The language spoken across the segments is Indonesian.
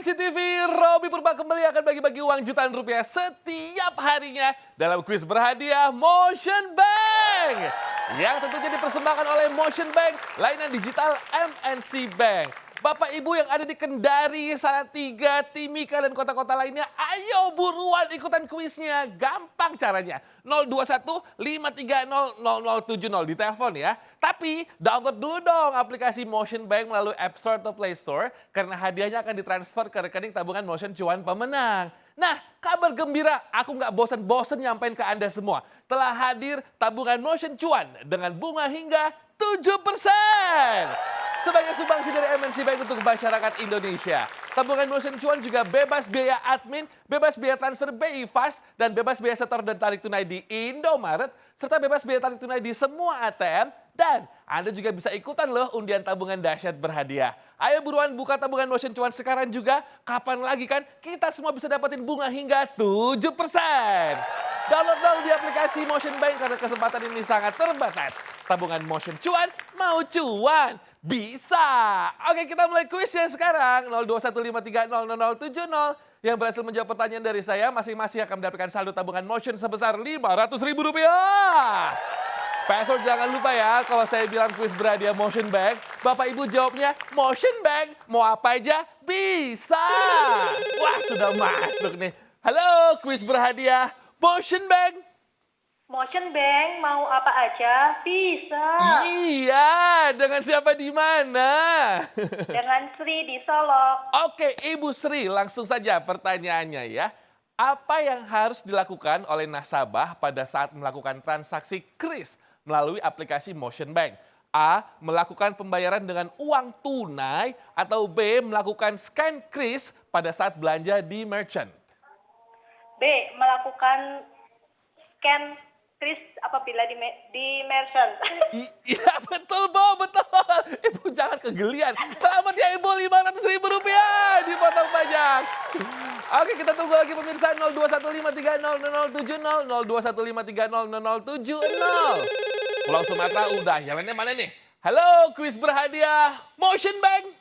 MNC TV, Robby Purba kembali akan bagi-bagi uang jutaan rupiah setiap harinya dalam kuis berhadiah Motion Bank. Yang tentunya dipersembahkan oleh Motion Bank, layanan digital MNC Bank. Bapak Ibu yang ada di Kendari, Salatiga, Timika, dan kota-kota lainnya, ayo buruan ikutan kuisnya. Gampang caranya. 021 530 0070 di telepon ya. Tapi download dulu dong aplikasi Motion Bank melalui App Store atau Play Store karena hadiahnya akan ditransfer ke rekening tabungan Motion Cuan pemenang. Nah, kabar gembira, aku nggak bosan-bosan nyampein ke Anda semua. Telah hadir tabungan Motion Cuan dengan bunga hingga 7%. Sebagai sumbangsi dari MNC Bank untuk masyarakat Indonesia. Tabungan Motion Cuan juga bebas biaya admin, bebas biaya transfer BI Fast, dan bebas biaya setor dan tarik tunai di Indomaret, serta bebas biaya tarik tunai di semua ATM, dan Anda juga bisa ikutan loh undian tabungan dahsyat berhadiah. Ayo buruan buka tabungan Motion Cuan sekarang juga, kapan lagi kan kita semua bisa dapetin bunga hingga 7%. Download dong di aplikasi Motion Bank karena kesempatan ini sangat terbatas. Tabungan Motion Cuan, mau cuan, bisa. Oke, kita mulai kuisnya sekarang. 021530070 yang berhasil menjawab pertanyaan dari saya masing-masing akan mendapatkan saldo tabungan Motion sebesar Rp500.000. Password jangan lupa ya, kalau saya bilang kuis berhadiah Motion Bank, Bapak Ibu jawabnya Motion Bank, mau apa aja bisa. Wah, sudah masuk nih. Halo, kuis berhadiah Motion Bank. Motion Bank mau apa aja bisa. Iya, dengan siapa di mana? Dengan Sri di Solo. Oke, Ibu Sri, langsung saja pertanyaannya ya. Apa yang harus dilakukan oleh nasabah pada saat melakukan transaksi kris melalui aplikasi Motion Bank? A. Melakukan pembayaran dengan uang tunai atau B. Melakukan scan kris pada saat belanja di merchant? B. Melakukan scan kris apabila di merchant. Iya betul, Bo, betul. Ibu jangan kegelian. Selamat ya Ibu, Rp500.000 dipotong pajak. Oke, kita tunggu lagi pemirsa 021530070, 021530070. Pulau Sumatera udah, yang lainnya mana nih? Halo, kuis berhadiah Motion Bank.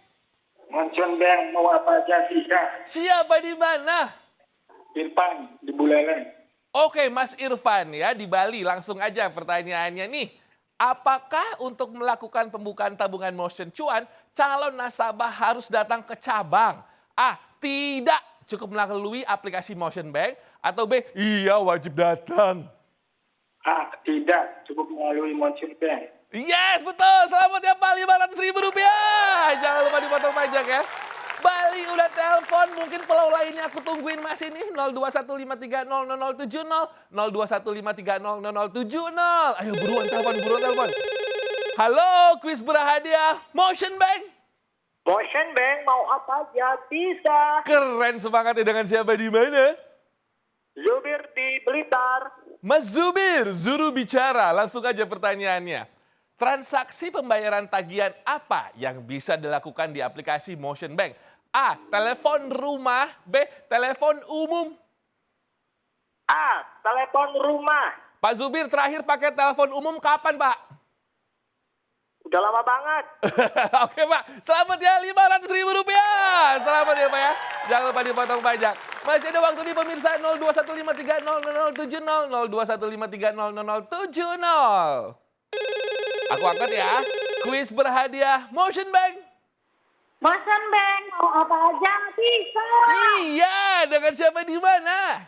Motion Bank mau apa aja bisa. Siapa di mana? Irfan di Buleleng. Oke, Mas Irfan ya di Bali. Langsung aja pertanyaannya nih. Apakah untuk melakukan pembukaan tabungan Motion Cuan, calon nasabah harus datang ke cabang? A. Tidak, cukup melalui aplikasi Motion Bank. Atau B. Iya, wajib datang. A. Tidak, cukup melalui Motion Bank. Yes, betul. Selamat ya Pak, Rp500.000. Jangan lupa dipotong pajak ya. Bali udah telepon, mungkin pulau lainnya aku tungguin masih nih. 021530070, 021530070. Ayo buruan telepon. Halo, kuis berhadiah Motion Bank. Motion Bank mau apa aja bisa. Keren semangatnya, dengan siapa di mana? Zubir di Blitar. Mas Zubir, juru bicara. Langsung aja pertanyaannya. Transaksi pembayaran tagihan apa yang bisa dilakukan di aplikasi Motion Bank? A. Telepon rumah. B. Telepon umum. A. Telepon rumah. Pak Zubir terakhir pakai telepon umum kapan, Pak? Udah lama banget. Oke, Pak. Selamat ya Rp500.000. Selamat ya, Pak ya. Jangan lupa dipotong pajak. Masih ada waktu nih pemirsa 021530070, 021530070. Aku angkat ya. Kuis berhadiah Motion Bank. Motion Bank mau apa aja bisa. Iya, dengan siapa di mana?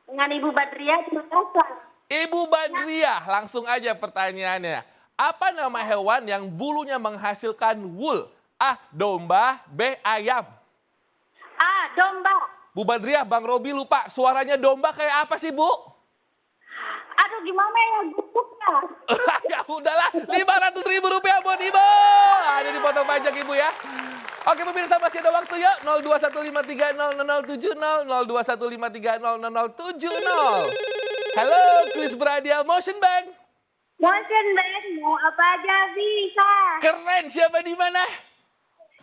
Dengan Ibu Badriah di Makassar. Ibu Badriah, langsung aja pertanyaannya. Apa nama hewan yang bulunya menghasilkan wool? A. Domba. B. Ayam. A. Domba. Bu Badriah, Bang Robby lupa. Suaranya domba kayak apa sih, Bu? Aduh gimana ya bentuknya? Ya udahlah, Rp500.000 buat Ibu. Ada dipotong pajak Ibu ya. Oke pemirsa, masih ada waktu yuk. 021530070, 021530070. Halo, kuis berhadiah Motion Bank. Motion Bank mau apa aja bisa. Keren, siapa di mana?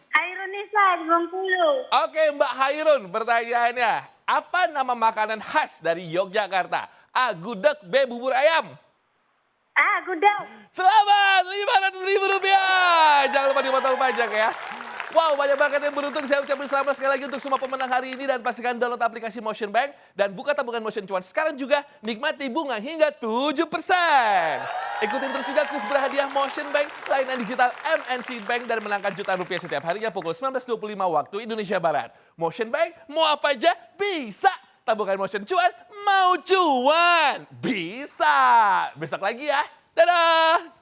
Airunisa di Bengkulu. Oke Mbak Hairun, pertanyaannya. Apa nama makanan khas dari Yogyakarta? A. Gudeg. B. Bubur ayam. Ah, gudeg. Selamat Rp500.000. Jangan lupa dipotong pajak ya. Wow, banyak banget yang beruntung. Saya ucapkan selamat sekali lagi untuk semua pemenang hari ini. Dan pastikan download aplikasi Motion Bank. Dan buka tabungan Motion Cuan sekarang juga. Nikmati bunga hingga 7%. Ikutin terus juga kuis berhadiah Motion Bank. Layanan digital MNC Bank. Dan menangkan jutaan rupiah setiap harinya pukul 19.25 waktu Indonesia Barat. Motion Bank, mau apa aja bisa. Tabungan Motion Cuan, mau cuan. Bisa. Besok lagi ya. Dadah.